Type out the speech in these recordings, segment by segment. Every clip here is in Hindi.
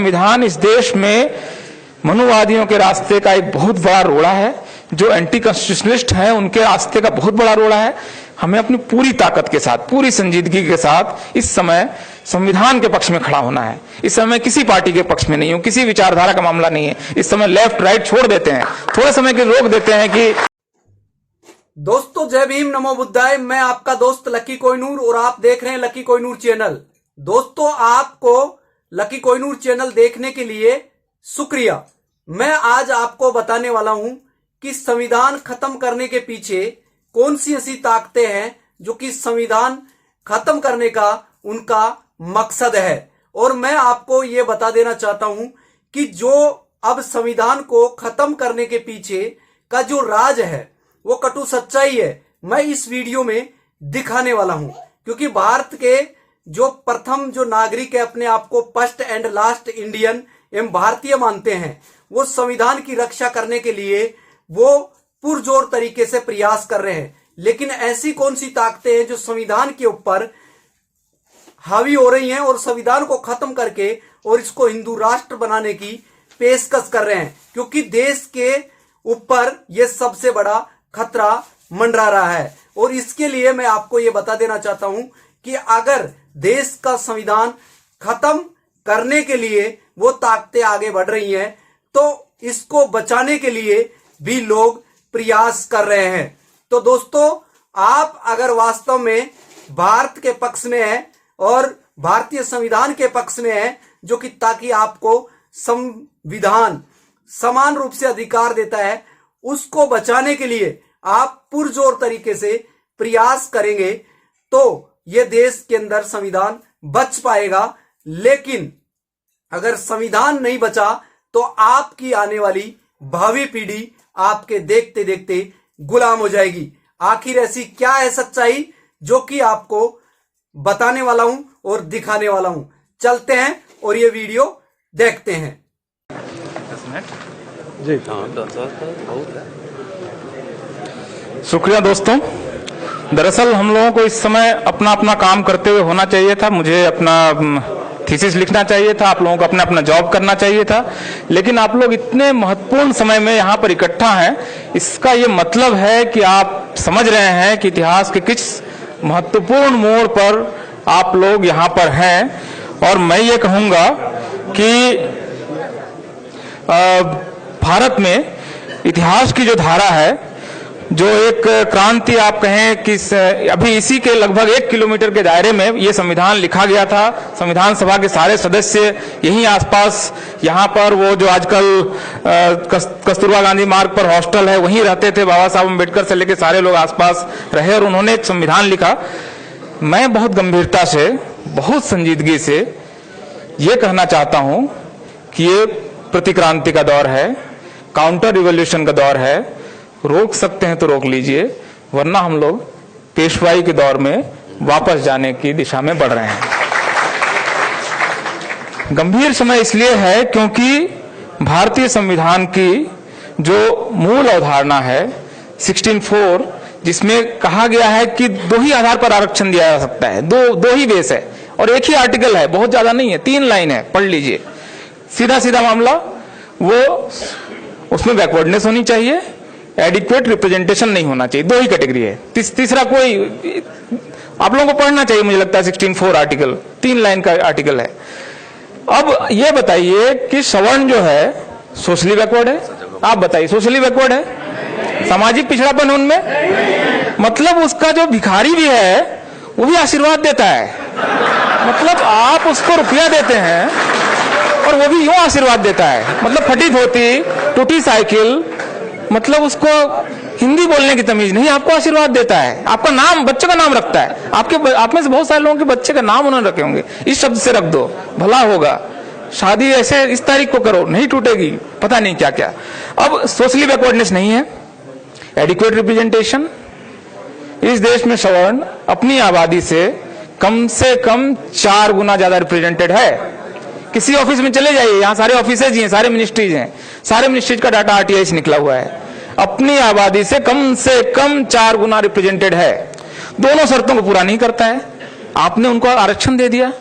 संविधान इस देश में मनुवादियों के रास्ते का एक बहुत बड़ा रोड़ा है, जो एंटी कॉन्स्टिट्यूशनलिस्ट हैं उनके रास्ते का बहुत बड़ा रोड़ा है। हमें अपनी पूरी ताकत के साथ, पूरी संजीदगी के साथ इस समय संविधान के पक्ष में खड़ा होना है। इस समय किसी पार्टी के पक्ष में नहीं हूं, किसी विचारधारा का मामला नहीं है। इस समय लेफ्ट राइट छोड़ देते हैं, थोड़े समय के रोक देते हैं कि दोस्तों जय भीम, नमो बुद्धाय। मैं आपका दोस्त लकी कोहिनूर और आप देख रहे हैं लकी कोहिनूर चैनल। दोस्तों आपको लकी कोहिनूर चैनल देखने के लिए शुक्रिया। मैं आज आपको बताने वाला हूं कि संविधान खत्म करने के पीछे कौन सी ऐसी ताकतें हैं जो कि संविधान खत्म करने का उनका मकसद है। और मैं आपको यह बता देना चाहता हूं कि जो अब संविधान को खत्म करने के पीछे का जो राज है वो कटु सच्चाई है, मैं इस वीडियो में दिखाने वाला हूं। क्योंकि भारत के जो प्रथम जो नागरिक है, अपने आप को फर्स्ट एंड लास्ट इंडियन एवं भारतीय मानते हैं, वो संविधान की रक्षा करने के लिए वो पुरजोर तरीके से प्रयास कर रहे हैं। लेकिन ऐसी कौन सी ताकतें हैं जो संविधान के ऊपर हावी हो रही हैं और संविधान को खत्म करके और इसको हिंदू राष्ट्र बनाने की पेशकश कर रहे हैं। क्योंकि देश के ऊपर यह सबसे बड़ा खतरा मंडरा रहा है। और इसके लिए मैं आपको यह बता देना चाहता हूं कि अगर देश का संविधान खत्म करने के लिए वो ताकतें आगे बढ़ रही हैं, तो इसको बचाने के लिए भी लोग प्रयास कर रहे हैं। तो दोस्तों आप अगर वास्तव में भारत के पक्ष में है और भारतीय संविधान के पक्ष में है, जो कि ताकि आपको संविधान समान रूप से अधिकार देता है, उसको बचाने के लिए आप पुरजोर तरीके से प्रयास करेंगे तो यह देश के अंदर संविधान बच पाएगा। लेकिन अगर संविधान नहीं बचा तो आपकी आने वाली भावी पीढ़ी आपके देखते देखते गुलाम हो जाएगी। आखिर ऐसी क्या है सच्चाई जो कि आपको बताने वाला हूं और दिखाने वाला हूं। चलते हैं और ये वीडियो देखते हैं। जी शुक्रिया दोस्तों। दरअसल हम लोगों को इस समय अपना अपना काम करते हुए होना चाहिए था। मुझे अपना थीसिस लिखना चाहिए था, आप लोगों को अपना अपना जॉब करना चाहिए था। लेकिन आप लोग इतने महत्वपूर्ण समय में यहाँ पर इकट्ठा हैं, इसका ये मतलब है कि आप समझ रहे हैं कि इतिहास के किस महत्वपूर्ण मोड़ पर आप लोग यहाँ पर हैं। और मैं ये कहूँगा कि भारत में इतिहास की जो धारा है, जो एक क्रांति आप कहें कि अभी इसी के लगभग 1 किलोमीटर के दायरे में ये संविधान लिखा गया था। संविधान सभा के सारे सदस्य यहीं आसपास, यहाँ पर वो जो आजकल कस्तूरबा गांधी मार्ग पर हॉस्टल है वहीं रहते थे। बाबा साहब अम्बेडकर से लेकर सारे लोग आसपास रहे और उन्होंने एक संविधान लिखा। मैं बहुत गंभीरता से, बहुत संजीदगी से ये कहना चाहता हूँ कि ये प्रतिक्रांति का दौर है, काउंटर रिवॉल्यूशन का दौर है। रोक सकते हैं तो रोक लीजिए, वरना हम लोग पेशवाई के दौर में वापस जाने की दिशा में बढ़ रहे हैं। गंभीर समय इसलिए है क्योंकि भारतीय संविधान की जो मूल अवधारणा है 16(4), जिसमें कहा गया है कि 2 ही आधार पर आरक्षण दिया जा सकता है, दो ही बेस है और एक ही आर्टिकल है, बहुत ज्यादा नहीं है, 3 लाइन है, पढ़ लीजिए। सीधा सीधा मामला, वो उसमें बैकवर्डनेस होनी चाहिए, एडिक्वेट रिप्रेजेंटेशन नहीं होना चाहिए। 2 ही कैटेगरी है, तीसरा कोई आप लोगों को पढ़ना चाहिए। मुझे लगता है 16(4) आर्टिकल 3 लाइन का आर्टिकल है। अब ये बताइए कि सवर्ण जो है सोशली बैकवर्ड है? आप बताइए, सोशली बैकवर्ड है? सामाजिक पिछड़ापन उनमें, मतलब उसका जो भिखारी भी है वो भी आशीर्वाद देता है। मतलब आप उसको रुपया देते हैं और वो भी यूं आशीर्वाद देता है। मतलब फटी धोती, टूटी साइकिल, मतलब उसको हिंदी बोलने की तमीज नहीं, आपको आशीर्वाद देता है। आपका नाम, बच्चे का नाम रखता है। आप में से बहुत सारे लोगों के बच्चे का नाम उन्होंने रखे होंगे, इस शब्द से रख दो, भला होगा, शादी ऐसे इस तारीख को करो, नहीं टूटेगी, पता नहीं क्या क्या। अब सोशली बैकवर्डनेस नहीं है, एडिक्वेट रिप्रेजेंटेशन। इस देश में सवर्ण अपनी आबादी से कम 4 गुना ज्यादा रिप्रेजेंटेड है। किसी ऑफिस में चले जाइए, यहाँ सारे ऑफिसेज हैं, सारे मिनिस्ट्रीज हैं, सारे मिनिस्ट्रीज का डाटा आरटीआई से निकला हुआ है। अपनी आबादी से कम 4 गुना रिप्रेजेंटेड है। दोनों शर्तों को पूरा नहीं करता है, आपने उनको आरक्षण दे दिया।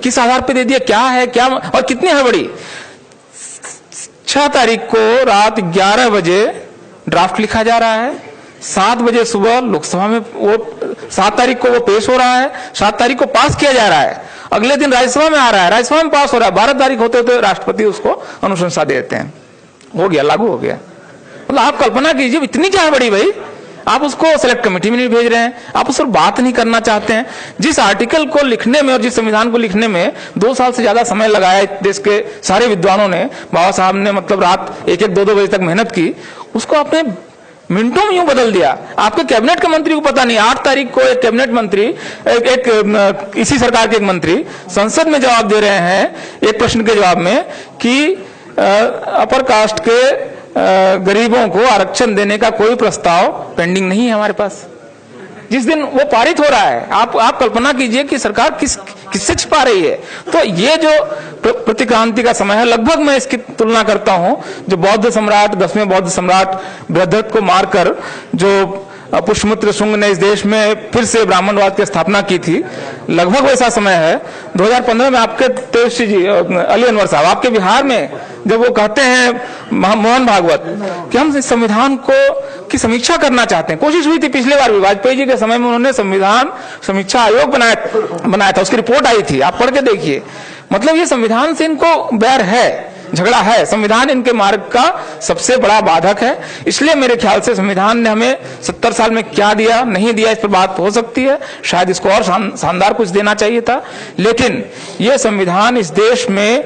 किस आधार पे दे दिया, क्या है, क्या और कितनी हड़बड़ी। 6 तारीख को रात 11 बजे ड्राफ्ट लिखा जा रहा है, 7 बजे सुबह लोकसभा में वो 7 तारीख को वो पेश हो रहा है, 7 तारीख को पास किया जा रहा है, अगले दिन राज्यसभा में आ रहा है, राज्यसभा में पास हो रहा है, 12 तारीख होते तो राष्ट्रपति उसको अनुशंसा दे देते हैं, हो गया, लागू हो गया। मतलब आप कल्पना कीजिए इतनी क्या बड़ी भाई, आप उसको सेलेक्ट कमेटी में नहीं भेज रहे हैं, आप उस पर बात नहीं करना चाहते हैं। जिस आर्टिकल को लिखने में और जिस संविधान को लिखने में 2 साल से ज्यादा समय लगाया देश के सारे विद्वानों ने, बाबा साहब ने मतलब रात 1-1, 2-2 बजे तक मेहनत की, उसको आपने मिनटों में यूं बदल दिया। आपके कैबिनेट के मंत्री को पता नहीं, 8 तारीख को एक कैबिनेट मंत्री इसी सरकार के एक मंत्री संसद में जवाब दे रहे हैं एक प्रश्न के जवाब में कि अपर कास्ट के गरीबों को आरक्षण देने का कोई प्रस्ताव पेंडिंग नहीं है हमारे पास। जिस दिन वो पारित हो रहा है, आप कल्पना कीजिए कि सरकार किससे छिपा रही है। तो ये जो प्रतिक्रांति का समय है, लगभग मैं इसकी तुलना करता हूं जो बौद्ध सम्राट 10वें बौद्ध सम्राट बृहद्रथ को मारकर जो पुष्यमित्र शुंग ने इस देश में फिर से ब्राह्मणवाद की स्थापना की थी, लगभग वैसा समय है। 2015 में आपके तेजस्वी जी अली अनवर साहब आपके बिहार में जब वो कहते हैं मोहन भागवत कि हम इस संविधान की समीक्षा करना चाहते हैं, कोशिश हुई थी पिछले बार भी, वाजपेयी जी के समय में उन्होंने संविधान समीक्षा आयोग बनाया था, उसकी रिपोर्ट आई थी, आप पढ़ के देखिए। मतलब ये संविधान से इनको बैर है, झगड़ा है, संविधान इनके मार्ग का सबसे बड़ा बाधक है। इसलिए मेरे ख्याल से संविधान ने हमें 70 साल में क्या दिया नहीं दिया इस पर बात हो सकती है, शायद इसको और शानदार कुछ देना चाहिए था, लेकिन यह संविधान इस देश में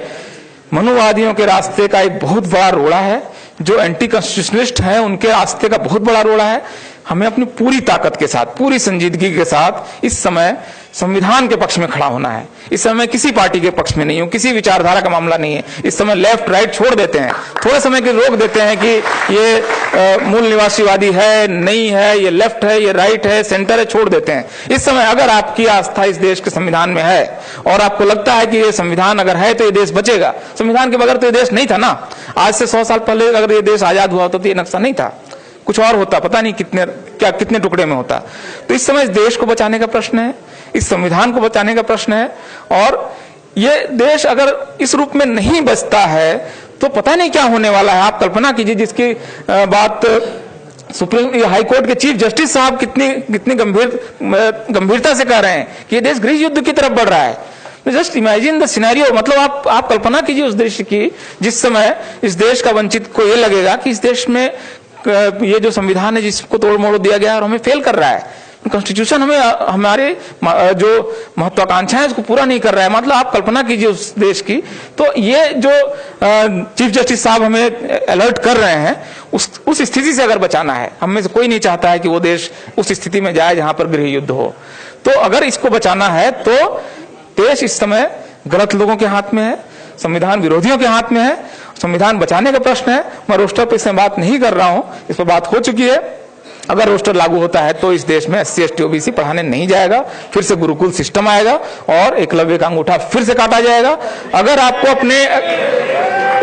मनुवादियों के रास्ते का एक बहुत बड़ा रोड़ा है, जो एंटी कॉन्स्टिट्यूशनलिस्ट हैं उनके रास्ते का बहुत बड़ा रोड़ा है। हमें अपनी पूरी ताकत के साथ, पूरी संजीदगी के साथ इस समय संविधान के पक्ष में खड़ा होना है। इस समय किसी पार्टी के पक्ष में नहीं हूं, किसी विचारधारा का मामला नहीं है। इस समय लेफ्ट राइट छोड़ देते हैं, थोड़े समय के रोक देते हैं कि ये मूल निवासीवादी है, नहीं है, ये लेफ्ट है, ये राइट है, सेंटर है, छोड़ देते हैं। इस समय अगर आपकी आस्था इस देश के संविधान में है और आपको लगता है कि ये संविधान अगर है तो ये देश बचेगा, संविधान के बगैर तो ये देश नहीं था ना। आज से 100 साल पहले अगर ये देश आजाद हुआ होता तो ये नक्शा नहीं था, कुछ और होता, पता नहीं कितने टुकड़े में होता। तो इस समय इस देश को बचाने का प्रश्न है, इस संविधान को बचाने का प्रश्न है, और ये देश अगर इस रूप में नहीं बचता है तो पता नहीं क्या होने वाला है। आप कल्पना कीजिए, जिसकी बात सुप्रीम हाई कोर्ट के चीफ जस्टिस साहब कितनी गंभीरता से कह रहे हैं कि ये देश गृह युद्ध की तरफ बढ़ रहा है। जस्ट इमेजिन द सिनेरियो, मतलब आप कल्पना कीजिए उस दृश्य की जिस समय इस देश का वंचित को ये लगेगा कि इस देश में ये जो संविधान है जिसको तोड़ मोड़ दिया गया और हमें फेल कर रहा है, कॉन्स्टिट्यूशन हमें हमारे जो महत्वाकांक्षाएं उसको पूरा नहीं कर रहा है। मतलब आप कल्पना कीजिए उस देश की। तो ये जो चीफ जस्टिस साहब हमें अलर्ट कर रहे हैं, उस स्थिति से अगर बचाना है, हम में से कोई नहीं चाहता है कि वो देश उस स्थिति में जाए जहां पर गृह युद्ध हो। तो अगर इसको बचाना है तो देश इस समय गलत लोगों के हाथ में है, संविधान विरोधियों के हाथ में है। संविधान बचाने का प्रश्न है। मैं रोस्टर पर इसमें बात नहीं कर रहा हूं, इस पर बात हो चुकी है। अगर रोस्टर लागू होता है तो इस देश में SC ST OBC पढ़ाने नहीं जाएगा, फिर से गुरुकुल सिस्टम आएगा और एकलव्य का अंगूठा फिर से काटा जाएगा। अगर आपको अपने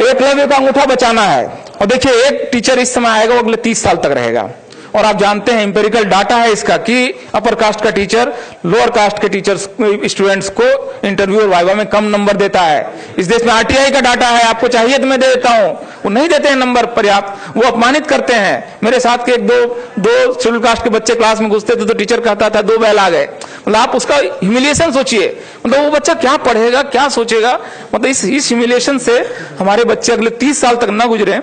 एकलव्य का अंगूठा बचाना है, और देखिए एक टीचर इस समय आएगा वो अगले 30 साल तक रहेगा, और आप जानते हैं इंपेरिकल डाटा है इसका कि अपर कास्ट का टीचर लोअर कास्ट के टीचर्स स्टूडेंट्स को इंटरव्यू और वाइवा में कम नंबर देता है। इस देश में RTI का डाटा है, आपको चाहिए तो मैं दे देता हूं, वो नहीं देते हैं नंबर पर्याप्त, वो अपमानित करते हैं। मेरे साथ के दो शेड्यूल कास्ट के बच्चे क्लास में घुसते थे तो टीचर कहता था 2 बैल आ गए। मतलब आप उसका ह्यूमिलिएशन सोचिए, मतलब वो बच्चा क्या पढ़ेगा, क्या सोचेगा। मतलब इस ह्यूमिलिएशन से हमारे बच्चे अगले 30 साल तक न गुजरे।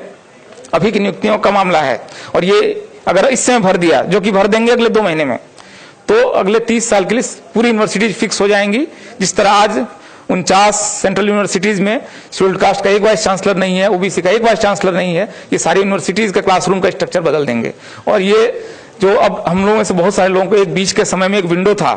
अभी की नियुक्तियों का मामला है, और ये अगर इस समय भर दिया, जो कि भर देंगे अगले 2 महीने में, तो अगले 30 साल के लिए पूरी यूनिवर्सिटीज फिक्स हो जाएंगी। जिस तरह आज 49 सेंट्रल यूनिवर्सिटीज में शेड्यूल्ड कास्ट का एक वाइस चांसलर नहीं है, OBC का एक वाइस चांसलर नहीं है, ये सारी यूनिवर्सिटीज का क्लासरूम का स्ट्रक्चर बदल देंगे। और ये जो अब हम लोगों में से बहुत सारे लोगों को एक बीच के समय में एक विंडो था,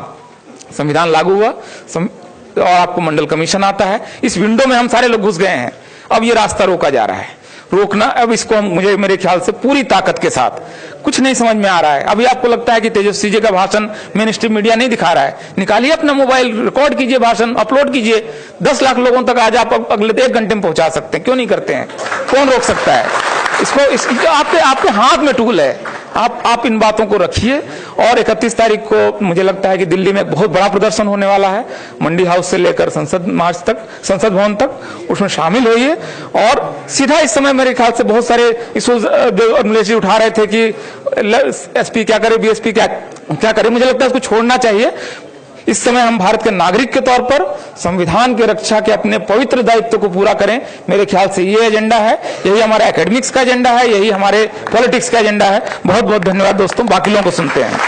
संविधान लागू हुआ और आपको मंडल कमीशन आता है, इस विंडो में हम सारे लोग घुस गए हैं। अब ये रास्ता रोका जा रहा है, रोकना अब इसको मुझे मेरे ख्याल से पूरी ताकत के साथ। कुछ नहीं समझ में आ रहा है। अभी आपको लगता है कि तेजस्वी जी का भाषण मेन स्ट्रीम मीडिया नहीं दिखा रहा है, निकालिए अपना मोबाइल, रिकॉर्ड कीजिए भाषण, अपलोड कीजिए, 10 लाख लोगों तक आज आप अगले 1 घंटे में पहुंचा सकते हैं। क्यों नहीं करते हैं? कौन रोक सकता है इसको? आपके हाथ में टूल है, आप इन बातों को रखिए। और 31 तारीख को मुझे लगता है कि दिल्ली में एक बहुत बड़ा प्रदर्शन होने वाला है, मंडी हाउस से लेकर संसद मार्च तक, संसद भवन तक, उसमें शामिल होइए। और सीधा इस समय मेरे ख्याल से बहुत सारे इश्यूज जो अमलेश जी उठा रहे थे कि एसपी क्या करे, बीएसपी क्या करे, मुझे लगता है उसको छोड़ना चाहिए। इस समय हम भारत के नागरिक के तौर पर संविधान की रक्षा के अपने पवित्र दायित्व को पूरा करें। मेरे ख्याल से ये एजेंडा है, यही हमारा एकेडमिक्स का एजेंडा है, यही हमारे पॉलिटिक्स का एजेंडा है। बहुत बहुत धन्यवाद दोस्तों, बाकी लोगों को सुनते हैं।